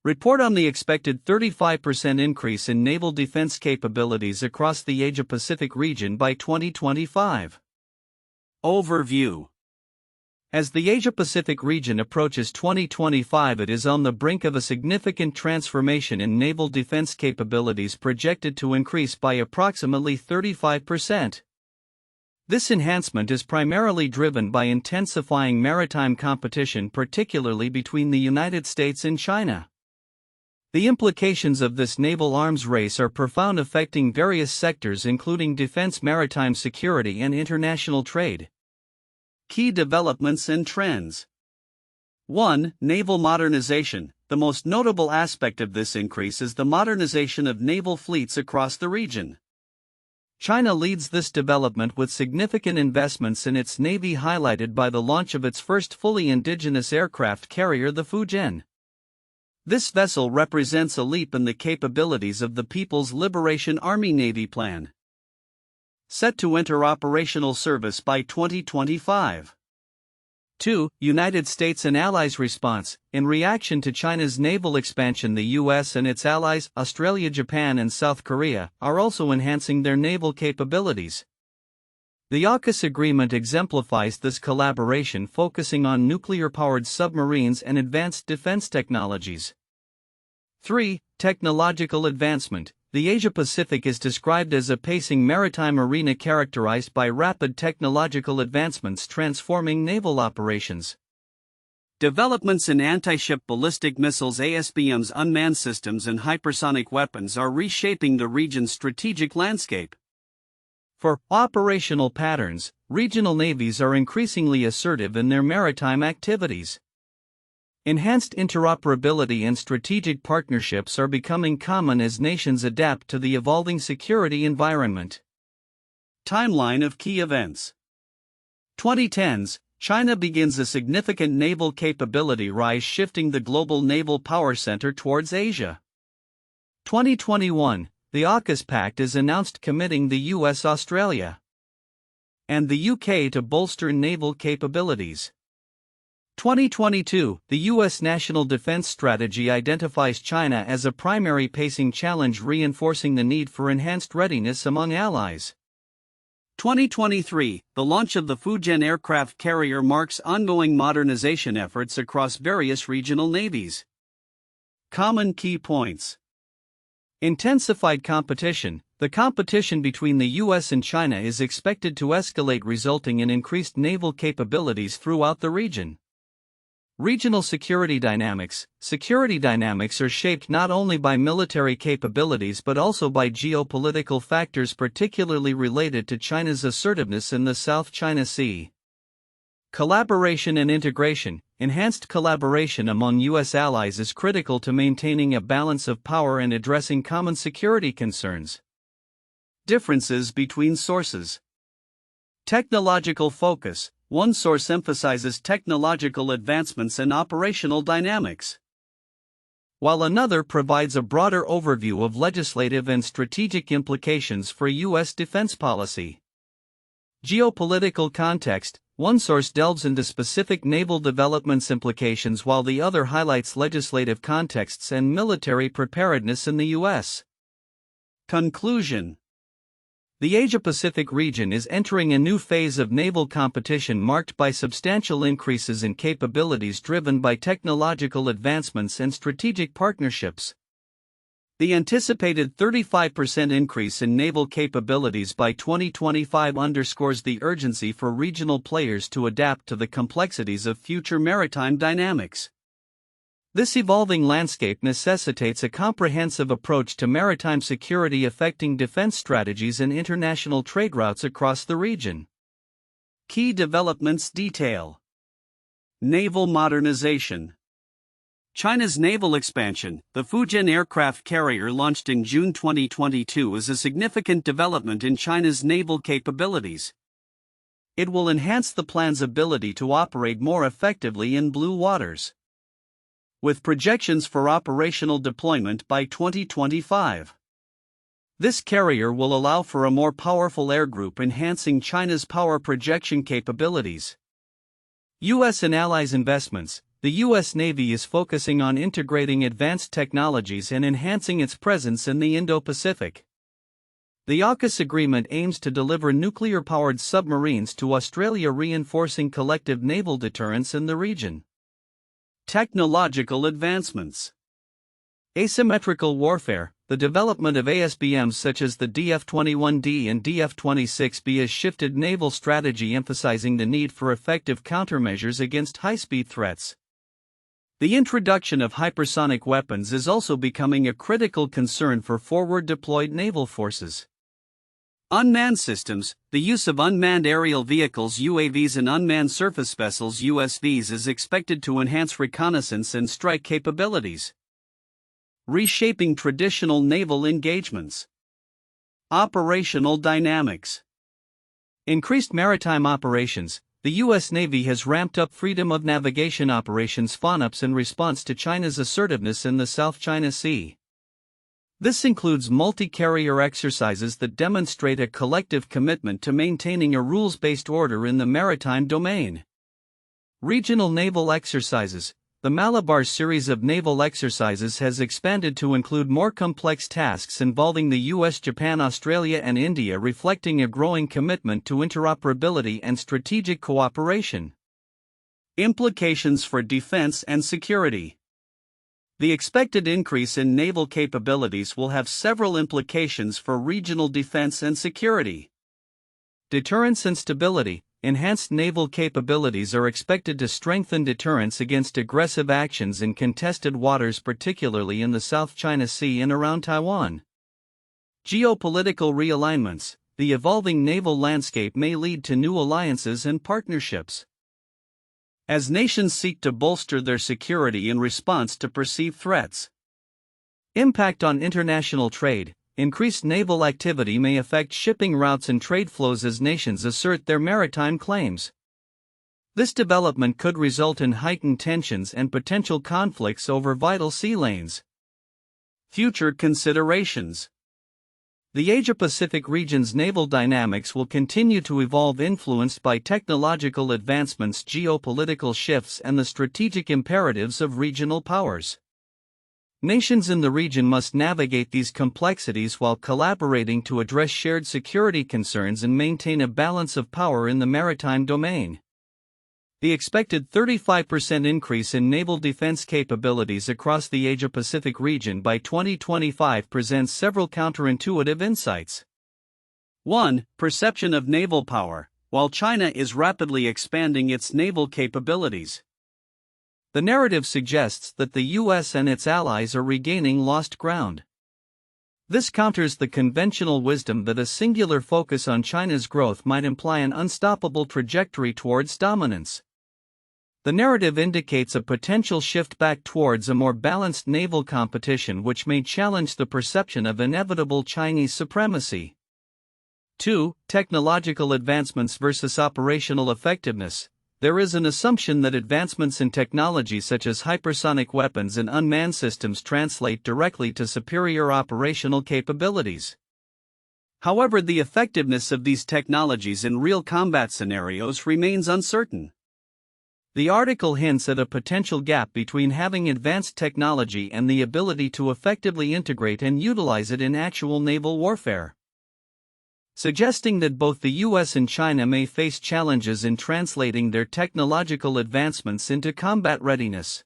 Report on the expected 35% increase in naval defense capabilities across the Asia-Pacific region by 2025. Overview. As the Asia-Pacific region approaches 2025, it is on the brink of a significant transformation in naval defense capabilities projected to increase by approximately 35%. This enhancement is primarily driven by intensifying maritime competition, particularly between the United States and China. The implications of this naval arms race are profound, affecting various sectors including defense, maritime security, and international trade. Key developments and trends. 1. Naval modernization. The most notable aspect of this increase is the modernization of naval fleets across the region. China leads this development with significant investments in its navy, highlighted by the launch of its first fully indigenous aircraft carrier, the Fujian. This vessel represents a leap in the capabilities of the People's Liberation Army Navy plan. Set to enter operational service by 2025. 2. United States and allies response. In reaction to China's naval expansion, the U.S. and its allies, Australia, Japan, and South Korea, are also enhancing their naval capabilities. The AUKUS agreement exemplifies this collaboration, focusing on nuclear-powered submarines and advanced defense technologies. 3. Technological advancement. The Asia-Pacific is described as a pacing maritime arena characterized by rapid technological advancements transforming naval operations. Developments in anti-ship ballistic missiles, ASBMs, unmanned systems, and hypersonic weapons are reshaping the region's strategic landscape. For operational patterns, regional navies are increasingly assertive in their maritime activities. Enhanced interoperability and strategic partnerships are becoming common as nations adapt to the evolving security environment. Timeline of key events. 2010s, China begins a significant naval capability rise, shifting the global naval power center towards Asia. 2021, the AUKUS Pact is announced, committing the US, Australia, and the UK to bolster naval capabilities. 2022, the U.S. National Defense Strategy identifies China as a primary pacing challenge, reinforcing the need for enhanced readiness among allies. 2023, the launch of the Fujian aircraft carrier marks ongoing modernization efforts across various regional navies. Common key points. Intensified competition. The competition between the U.S. and China is expected to escalate, resulting in increased naval capabilities throughout the region. Regional security dynamics. Security dynamics are shaped not only by military capabilities but also by geopolitical factors, particularly related to China's assertiveness in the South China Sea. Collaboration and integration. Enhanced collaboration among U.S. allies is critical to maintaining a balance of power and addressing common security concerns. Differences between sources. Technological focus. One source emphasizes technological advancements and operational dynamics, while another provides a broader overview of legislative and strategic implications for U.S. defense policy. Geopolitical context. One source delves into specific naval developments implications, while the other highlights legislative contexts and military preparedness in the U.S. Conclusion. The Asia-Pacific region is entering a new phase of naval competition marked by substantial increases in capabilities driven by technological advancements and strategic partnerships. The anticipated 35% increase in naval capabilities by 2025 underscores the urgency for regional players to adapt to the complexities of future maritime dynamics. This evolving landscape necessitates a comprehensive approach to maritime security, affecting defense strategies and international trade routes across the region. Key developments detail. Naval modernization. China's naval expansion. The Fujian aircraft carrier, launched in June 2022, is a significant development in China's naval capabilities. It will enhance the plan's ability to operate more effectively in blue waters, with projections for operational deployment by 2025. This carrier will allow for a more powerful air group, enhancing China's power projection capabilities. U.S. and allies investments. the U.S. Navy is focusing on integrating advanced technologies and enhancing its presence in the Indo-Pacific. The AUKUS agreement aims to deliver nuclear-powered submarines to Australia, reinforcing collective naval deterrence in the region. Technological advancements. Asymmetrical warfare. The development of ASBMs such as the DF-21D and DF-26B has shifted naval strategy, emphasizing the need for effective countermeasures against high-speed threats. The introduction of hypersonic weapons is also becoming a critical concern for forward-deployed naval forces. Unmanned systems. The use of unmanned aerial vehicles (UAVs) and unmanned surface vessels (USVs) is expected to enhance reconnaissance and strike capabilities. Reshaping traditional naval engagements. Operational dynamics. Increased maritime operations. The U.S. Navy has ramped up freedom of navigation operations (FONOPs) in response to China's assertiveness in the South China Sea. This includes multi-carrier exercises that demonstrate a collective commitment to maintaining a rules-based order in the maritime domain. Regional naval exercises. The Malabar series of naval exercises has expanded to include more complex tasks involving the US, Japan, Australia, and India, reflecting a growing commitment to interoperability and strategic cooperation. Implications for defense and security. The expected increase in naval capabilities will have several implications for regional defense and security. Deterrence and stability. Enhanced naval capabilities are expected to strengthen deterrence against aggressive actions in contested waters, particularly in the South China Sea and around Taiwan. Geopolitical realignments. The evolving naval landscape may lead to new alliances and partnerships, as nations seek to bolster their security in response to perceived threats. Impact on international trade. Increased naval activity may affect shipping routes and trade flows as nations assert their maritime claims. This development could result in heightened tensions and potential conflicts over vital sea lanes. Future considerations. The Asia-Pacific region's naval dynamics will continue to evolve, influenced by technological advancements, geopolitical shifts, and the strategic imperatives of regional powers. Nations in the region must navigate these complexities while collaborating to address shared security concerns and maintain a balance of power in the maritime domain. The expected 35% increase in naval defense capabilities across the Asia-Pacific region by 2025 presents several counterintuitive insights. 1. Perception of naval power. While China is rapidly expanding its naval capabilities, the narrative suggests that the U.S. and its allies are regaining lost ground. This counters the conventional wisdom that a singular focus on China's growth might imply an unstoppable trajectory towards dominance. The narrative indicates a potential shift back towards a more balanced naval competition, which may challenge the perception of inevitable Chinese supremacy. 2. Technological advancements versus operational effectiveness. There is an assumption that advancements in technology such as hypersonic weapons and unmanned systems translate directly to superior operational capabilities. However, the effectiveness of these technologies in real combat scenarios remains uncertain. The article hints at a potential gap between having advanced technology and the ability to effectively integrate and utilize it in actual naval warfare, suggesting that both the US and China may face challenges in translating their technological advancements into combat readiness.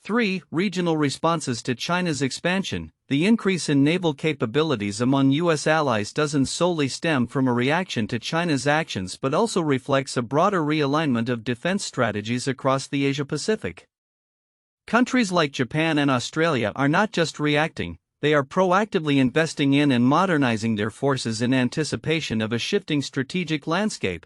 3. Regional responses to China's expansion. The increase in naval capabilities among US allies doesn't solely stem from a reaction to China's actions but also reflects a broader realignment of defense strategies across the Asia-Pacific. Countries like Japan and Australia are not just reacting, they are proactively investing in and modernizing their forces in anticipation of a shifting strategic landscape.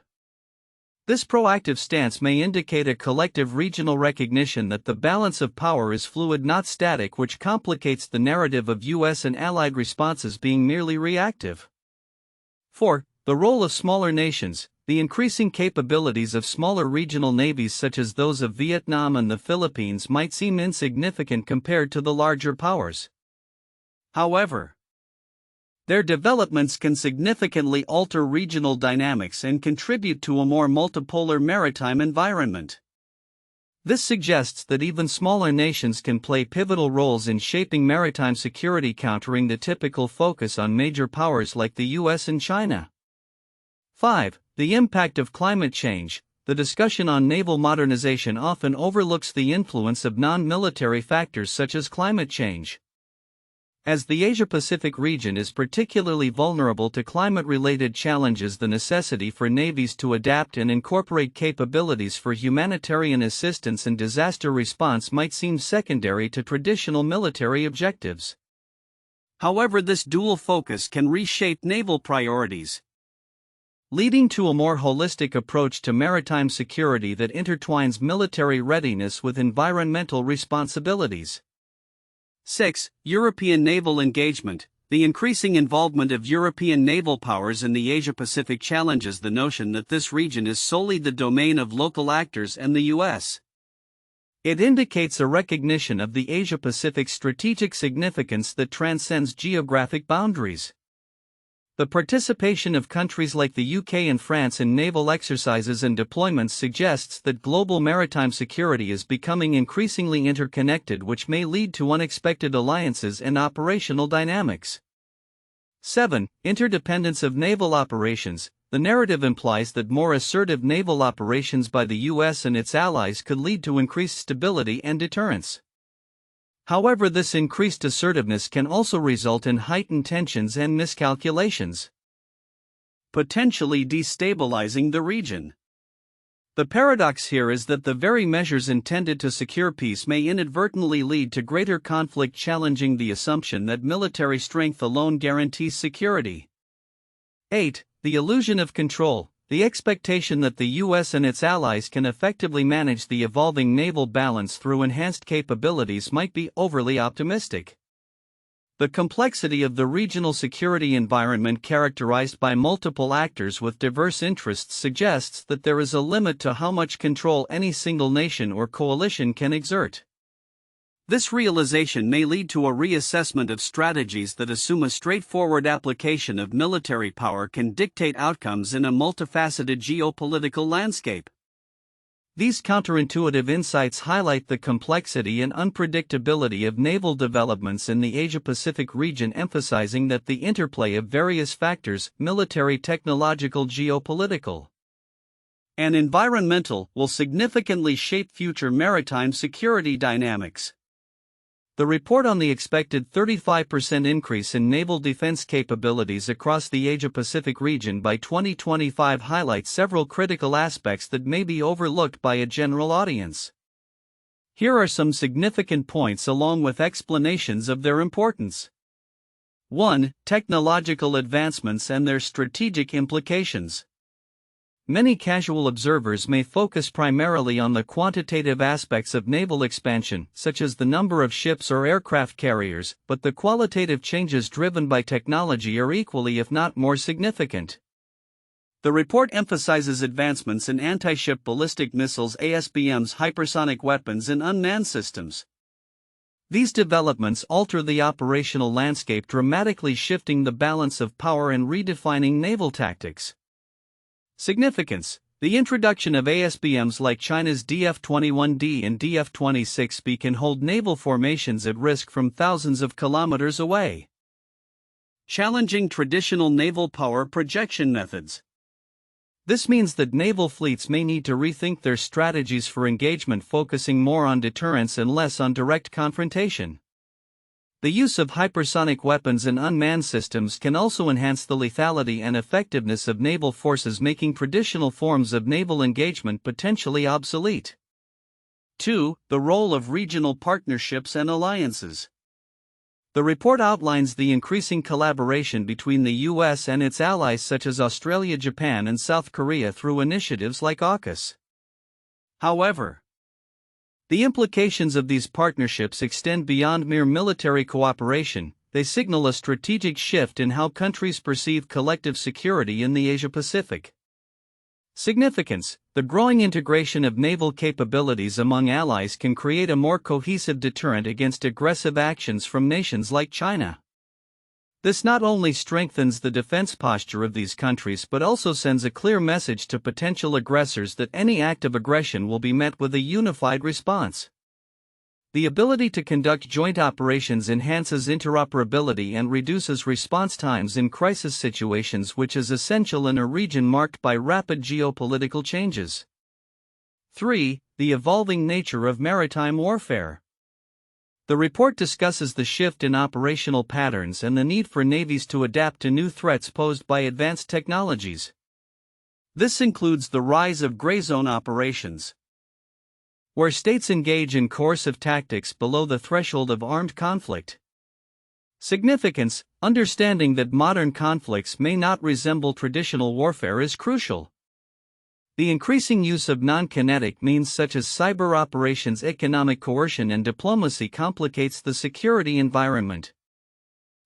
This proactive stance may indicate a collective regional recognition that the balance of power is fluid, not static, which complicates the narrative of US and allied responses being merely reactive. 4. The role of smaller nations. The increasing capabilities of smaller regional navies such as those of Vietnam and the Philippines might seem insignificant compared to the larger powers. However, their developments can significantly alter regional dynamics and contribute to a more multipolar maritime environment. This suggests that even smaller nations can play pivotal roles in shaping maritime security, countering the typical focus on major powers like the US and China. 5. The impact of climate change. The discussion on naval modernization often overlooks the influence of non-military factors such as climate change. As the Asia-Pacific region is particularly vulnerable to climate-related challenges, the necessity for navies to adapt and incorporate capabilities for humanitarian assistance and disaster response might seem secondary to traditional military objectives. However, this dual focus can reshape naval priorities, leading to a more holistic approach to maritime security that intertwines military readiness with environmental responsibilities. 6. European naval engagement. The increasing involvement of European naval powers in the Asia-Pacific challenges the notion that this region is solely the domain of local actors and the US. It indicates a recognition of the Asia-Pacific's strategic significance that transcends geographic boundaries. The participation of countries like the UK and France in naval exercises and deployments suggests that global maritime security is becoming increasingly interconnected, which may lead to unexpected alliances and operational dynamics. 7. Interdependence of naval operations. The narrative implies that more assertive naval operations by the US and its allies could lead to increased stability and deterrence. However, this increased assertiveness can also result in heightened tensions and miscalculations, potentially destabilizing the region. The paradox here is that the very measures intended to secure peace may inadvertently lead to greater conflict, challenging the assumption that military strength alone guarantees security. 8. The illusion of control. The expectation that the US and its allies can effectively manage the evolving naval balance through enhanced capabilities might be overly optimistic. The complexity of the regional security environment, characterized by multiple actors with diverse interests, suggests that there is a limit to how much control any single nation or coalition can exert. This realization may lead to a reassessment of strategies that assume a straightforward application of military power can dictate outcomes in a multifaceted geopolitical landscape. These counterintuitive insights highlight the complexity and unpredictability of naval developments in the Asia-Pacific region, emphasizing that the interplay of various factors, military, technological, geopolitical, and environmental, will significantly shape future maritime security dynamics. The report on the expected 35% increase in naval defense capabilities across the Asia-Pacific region by 2025 highlights several critical aspects that may be overlooked by a general audience. Here are some significant points along with explanations of their importance. 1. Technological advancements and their strategic implications. Many casual observers may focus primarily on the quantitative aspects of naval expansion, such as the number of ships or aircraft carriers, but the qualitative changes driven by technology are equally, if not more, significant. The report emphasizes advancements in anti-ship ballistic missiles, ASBMs, hypersonic weapons, and unmanned systems. These developments alter the operational landscape, dramatically shifting the balance of power and redefining naval tactics. Significance. The introduction of ASBMs like China's DF-21D and DF-26B can hold naval formations at risk from thousands of kilometers away, challenging traditional naval power projection methods. This means that naval fleets may need to rethink their strategies for engagement, focusing more on deterrence and less on direct confrontation. The use of hypersonic weapons and unmanned systems can also enhance the lethality and effectiveness of naval forces, making traditional forms of naval engagement potentially obsolete. 2. The role of regional partnerships and alliances. The report outlines the increasing collaboration between the US and its allies such as Australia, Japan, and South Korea through initiatives like AUKUS. However, the implications of these partnerships extend beyond mere military cooperation. They signal a strategic shift in how countries perceive collective security in the Asia-Pacific. Significance. The growing integration of naval capabilities among allies can create a more cohesive deterrent against aggressive actions from nations like China. This not only strengthens the defense posture of these countries but also sends a clear message to potential aggressors that any act of aggression will be met with a unified response. The ability to conduct joint operations enhances interoperability and reduces response times in crisis situations, which is essential in a region marked by rapid geopolitical changes. 3. The evolving nature of maritime warfare. The report discusses the shift in operational patterns and the need for navies to adapt to new threats posed by advanced technologies. This includes the rise of gray zone operations, where states engage in coercive tactics below the threshold of armed conflict. Significance: understanding that modern conflicts may not resemble traditional warfare is crucial. The increasing use of non-kinetic means such as cyber operations, economic coercion, and diplomacy complicates the security environment.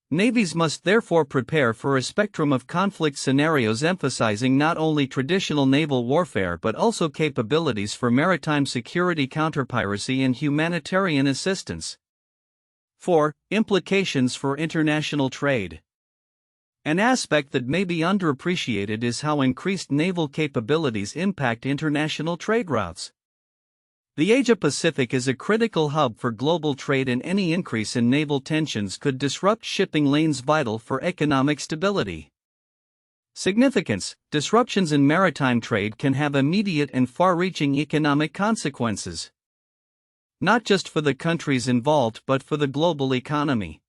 Navies must therefore prepare for a spectrum of conflict scenarios, emphasizing not only traditional naval warfare but also capabilities for maritime security, counterpiracy, and humanitarian assistance. 4. Implications for international trade. An aspect that may be underappreciated is how increased naval capabilities impact international trade routes. The Asia-Pacific is a critical hub for global trade, and any increase in naval tensions could disrupt shipping lanes vital for economic stability. Significance: disruptions in maritime trade can have immediate and far-reaching economic consequences, not just for the countries involved but for the global economy.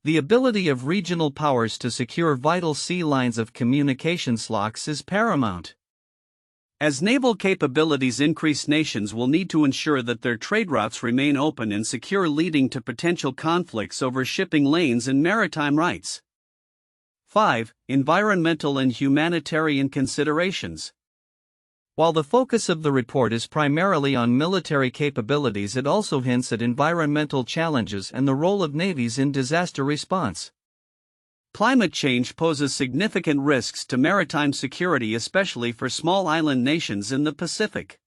The ability of regional powers to secure vital sea lines of communications locks is paramount. As naval capabilities increase, nations will need to ensure that their trade routes remain open and secure, leading to potential conflicts over shipping lanes and maritime rights. 5. Environmental and humanitarian considerations. While the focus of the report is primarily on military capabilities, it also hints at environmental challenges and the role of navies in disaster response. Climate change poses significant risks to maritime security, especially for small island nations in the Pacific.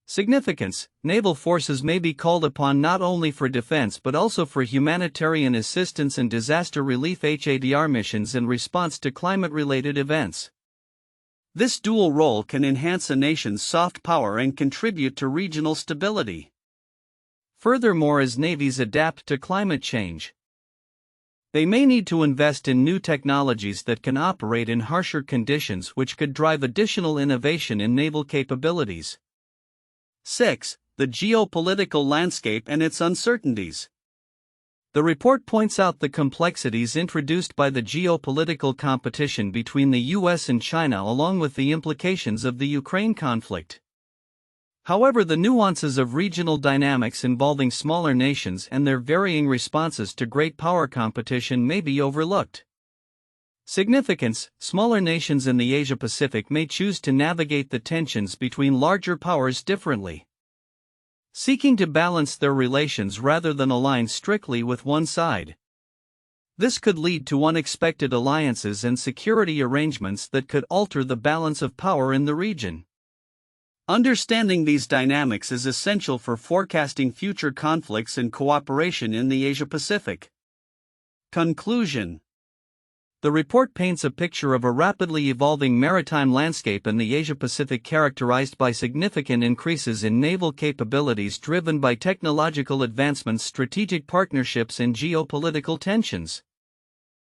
Significance: naval forces may be called upon not only for defense but also for humanitarian assistance and disaster relief (HADR) missions in response to climate-related events. This dual role can enhance a nation's soft power and contribute to regional stability. Furthermore, as navies adapt to climate change, they may need to invest in new technologies that can operate in harsher conditions, which could drive additional innovation in naval capabilities. 6. The geopolitical landscape and its uncertainties. The report points out the complexities introduced by the geopolitical competition between the US and China, along with the implications of the Ukraine conflict. However, the nuances of regional dynamics involving smaller nations and their varying responses to great power competition may be overlooked. Significance: smaller nations in the Asia-Pacific may choose to navigate the tensions between larger powers differently, seeking to balance their relations rather than align strictly with one side. This could lead to unexpected alliances and security arrangements that could alter the balance of power in the region. Understanding these dynamics is essential for forecasting future conflicts and cooperation in the Asia-Pacific. Conclusion: the report paints a picture of a rapidly evolving maritime landscape in the Asia-Pacific, characterized by significant increases in naval capabilities driven by technological advancements, strategic partnerships, and geopolitical tensions.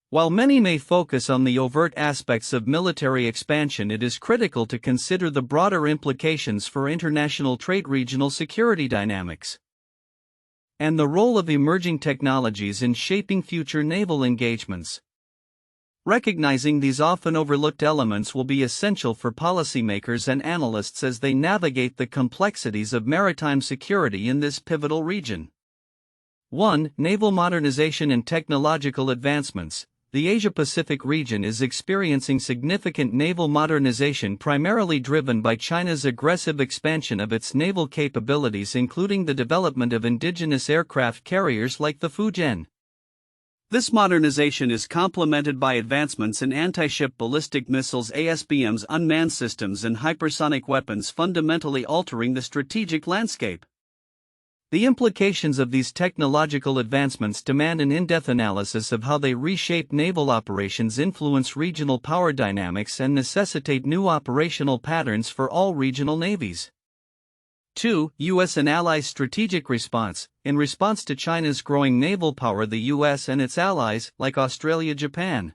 While many may focus on the overt aspects of military expansion, it is critical to consider the broader implications for international trade, regional security dynamics, and the role of emerging technologies in shaping future naval engagements. Recognizing these often overlooked elements will be essential for policymakers and analysts as they navigate the complexities of maritime security in this pivotal region. 1. Naval modernization and technological advancements. The Asia-Pacific region is experiencing significant naval modernization, primarily driven by China's aggressive expansion of its naval capabilities, including the development of indigenous aircraft carriers like the Fujian. This modernization is complemented by advancements in anti-ship ballistic missiles (ASBMs), unmanned systems, and hypersonic weapons, fundamentally altering the strategic landscape. The implications of these technological advancements demand an in-depth analysis of how they reshape naval operations, influence regional power dynamics, and necessitate new operational patterns for all regional navies. 2. U.S. and allies' strategic response. In response to China's growing naval power, the U.S. and its allies, like Australia, Japan,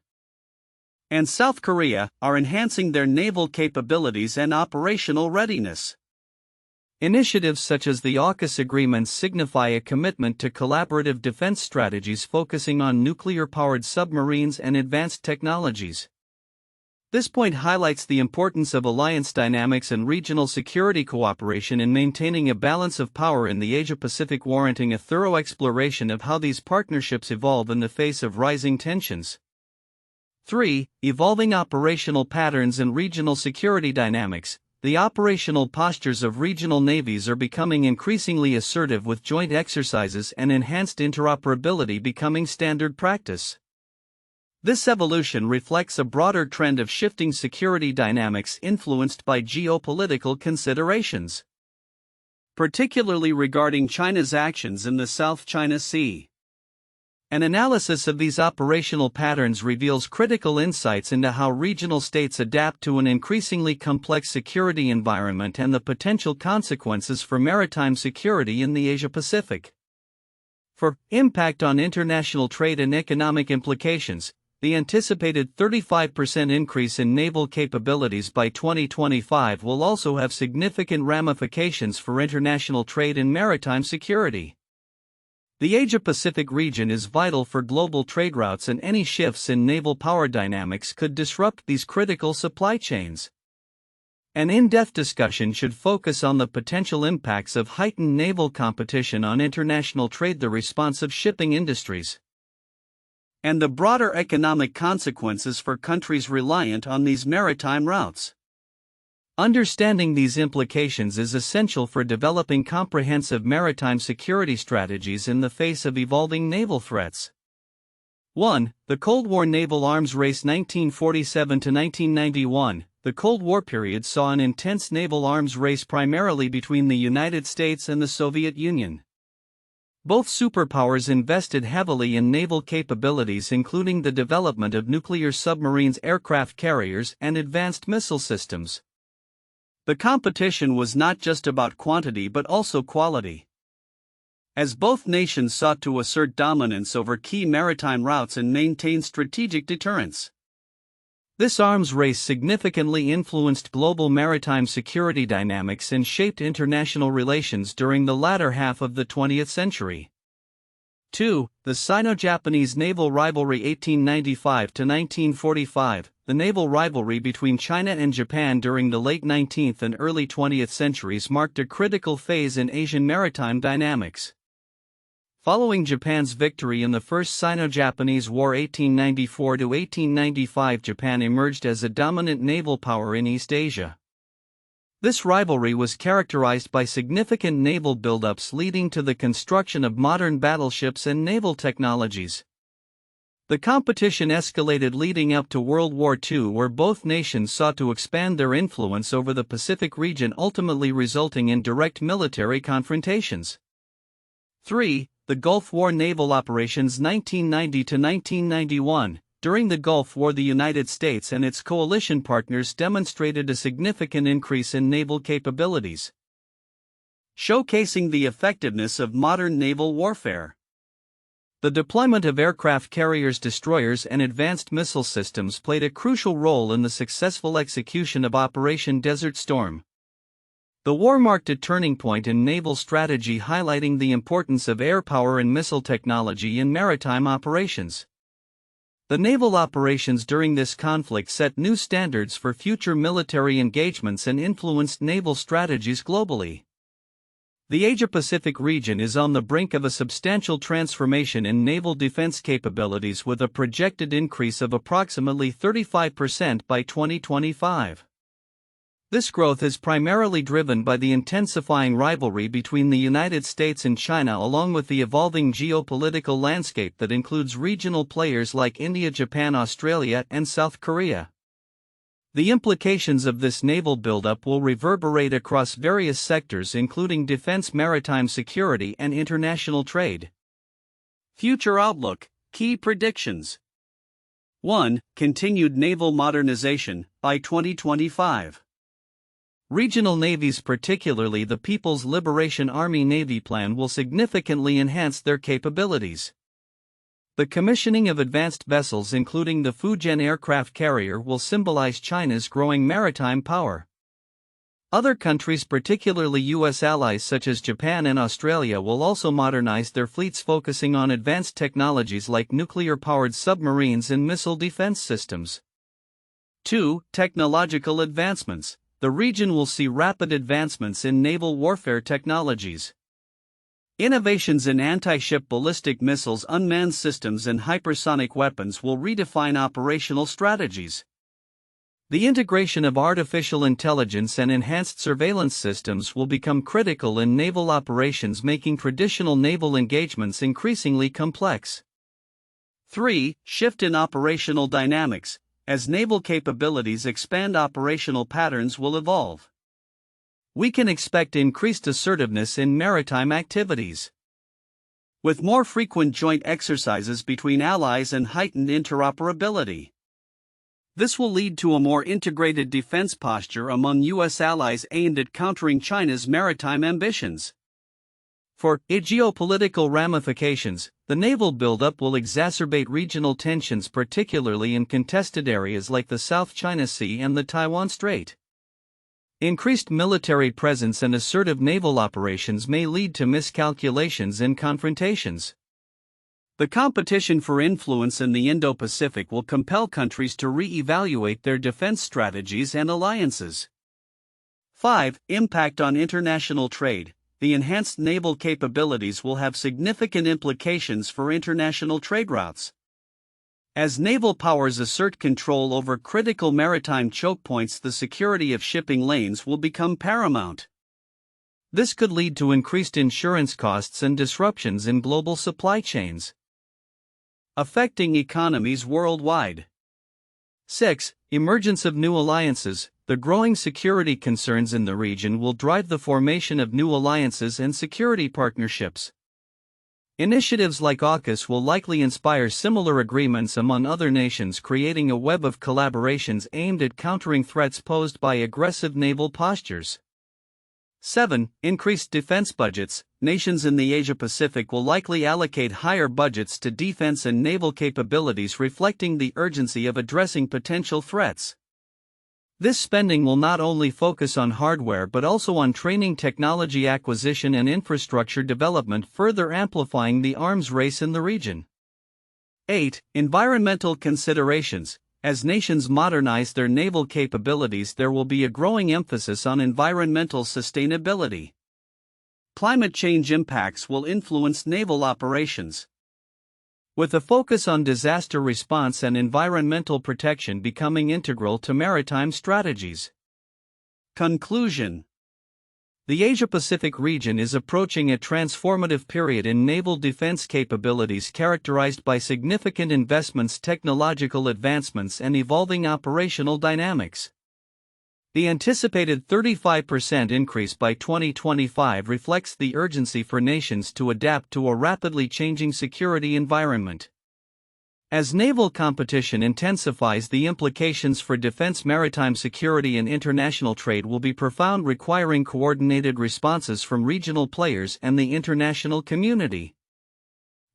and South Korea, are enhancing their naval capabilities and operational readiness. Initiatives such as the AUKUS agreements signify a commitment to collaborative defense strategies focusing on nuclear-powered submarines and advanced technologies. This point highlights the importance of alliance dynamics and regional security cooperation in maintaining a balance of power in the Asia-Pacific, warranting a thorough exploration of how these partnerships evolve in the face of rising tensions. 3. Evolving operational patterns and regional security dynamics. The operational postures of regional navies are becoming increasingly assertive, with joint exercises and enhanced interoperability becoming standard practice. This evolution reflects a broader trend of shifting security dynamics influenced by geopolitical considerations, particularly regarding China's actions in the South China Sea. An analysis of these operational patterns reveals critical insights into how regional states adapt to an increasingly complex security environment and the potential consequences for maritime security in the Asia-Pacific. For impact on international trade and economic implications, the anticipated 35% increase in naval capabilities by 2025 will also have significant ramifications for international trade and maritime security. The Asia-Pacific region is vital for global trade routes, and any shifts in naval power dynamics could disrupt these critical supply chains. An in-depth discussion should focus on the potential impacts of heightened naval competition on international trade, the response of shipping industries, and the broader economic consequences for countries reliant on these maritime routes. Understanding these implications is essential for developing comprehensive maritime security strategies in the face of evolving naval threats. 1. The Cold War naval arms race 1947 to 1991. The Cold War period saw an intense naval arms race primarily between the United States and the Soviet Union. Both superpowers invested heavily in naval capabilities, including the development of nuclear submarines, aircraft carriers, and advanced missile systems. The competition was not just about quantity but also quality, as both nations sought to assert dominance over key maritime routes and maintain strategic deterrence. This arms race significantly influenced global maritime security dynamics and shaped international relations during the latter half of the 20th century. 2. The Sino-Japanese naval rivalry 1895 to 1945. The naval rivalry between China and Japan during the late 19th and early 20th centuries marked a critical phase in Asian maritime dynamics. Following Japan's victory in the First Sino-Japanese War 1894 to 1895, Japan emerged as a dominant naval power in East Asia. This rivalry was characterized by significant naval buildups leading to the construction of modern battleships and naval technologies. The competition escalated leading up to World War II, where both nations sought to expand their influence over the Pacific region, ultimately resulting in direct military confrontations. 3. The Gulf War naval operations 1990 to 1991. During the Gulf War, the United States and its coalition partners demonstrated a significant increase in naval capabilities, showcasing the effectiveness of modern naval warfare. The deployment of aircraft carriers, destroyers, and advanced missile systems played a crucial role in the successful execution of Operation Desert Storm. The war marked a turning point in naval strategy, highlighting the importance of air power and missile technology in maritime operations. The naval operations during this conflict set new standards for future military engagements and influenced naval strategies globally. The Asia-Pacific region is on the brink of a substantial transformation in naval defense capabilities, with a projected increase of approximately 35% by 2025. This growth is primarily driven by the intensifying rivalry between the United States and China, along with the evolving geopolitical landscape that includes regional players like India, Japan, Australia, and South Korea. The implications of this naval buildup will reverberate across various sectors including defense, maritime security, and international trade. Future outlook, key predictions. 1. Continued naval modernization by 2025. Regional navies, particularly the People's Liberation Army Navy Plan, will significantly enhance their capabilities. The commissioning of advanced vessels including the Fujian aircraft carrier will symbolize China's growing maritime power. Other countries, particularly U.S. allies such as Japan and Australia, will also modernize their fleets, focusing on advanced technologies like nuclear-powered submarines and missile defense systems. 2. Technological advancements. The region will see rapid advancements in naval warfare technologies. Innovations in anti-ship ballistic missiles, unmanned systems, and hypersonic weapons will redefine operational strategies. The integration of artificial intelligence and enhanced surveillance systems will become critical in naval operations, making traditional naval engagements increasingly complex. 3. Shift in operational dynamics. As naval capabilities expand, operational patterns will evolve. We can expect increased assertiveness in maritime activities, with more frequent joint exercises between allies and heightened interoperability. This will lead to a more integrated defense posture among U.S. allies aimed at countering China's maritime ambitions. For geopolitical ramifications, the naval buildup will exacerbate regional tensions, particularly in contested areas like the South China Sea and the Taiwan Strait. Increased military presence and assertive naval operations may lead to miscalculations and confrontations. The competition for influence in the Indo-Pacific will compel countries to re-evaluate their defense strategies and alliances. 5. Impact on international trade. The enhanced naval capabilities will have significant implications for international trade routes. As naval powers assert control over critical maritime choke points, the security of shipping lanes will become paramount. This could lead to increased insurance costs and disruptions in global supply chains, affecting economies worldwide. 6. Emergence of new alliances. The growing security concerns in the region will drive the formation of new alliances and security partnerships. Initiatives like AUKUS will likely inspire similar agreements among other nations, creating a web of collaborations aimed at countering threats posed by aggressive naval postures. 7. Increased defense budgets. Nations in the Asia-Pacific will likely allocate higher budgets to defense and naval capabilities, reflecting the urgency of addressing potential threats. This spending will not only focus on hardware but also on training, technology acquisition, and infrastructure development, further amplifying the arms race in the region. 8. Environmental considerations. As nations modernize their naval capabilities, there will be a growing emphasis on environmental sustainability. Climate change impacts will influence naval operations, with a focus on disaster response and environmental protection becoming integral to maritime strategies. Conclusion. The Asia-Pacific region is approaching a transformative period in naval defense capabilities characterized by significant investments, technological advancements, and evolving operational dynamics. The anticipated 35% increase by 2025 reflects the urgency for nations to adapt to a rapidly changing security environment. As naval competition intensifies, the implications for defense, maritime security, and international trade will be profound, requiring coordinated responses from regional players and the international community.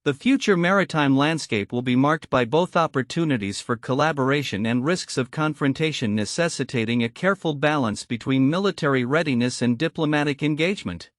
The future maritime landscape will be marked by both opportunities for collaboration and risks of confrontation, necessitating a careful balance between military readiness and diplomatic engagement.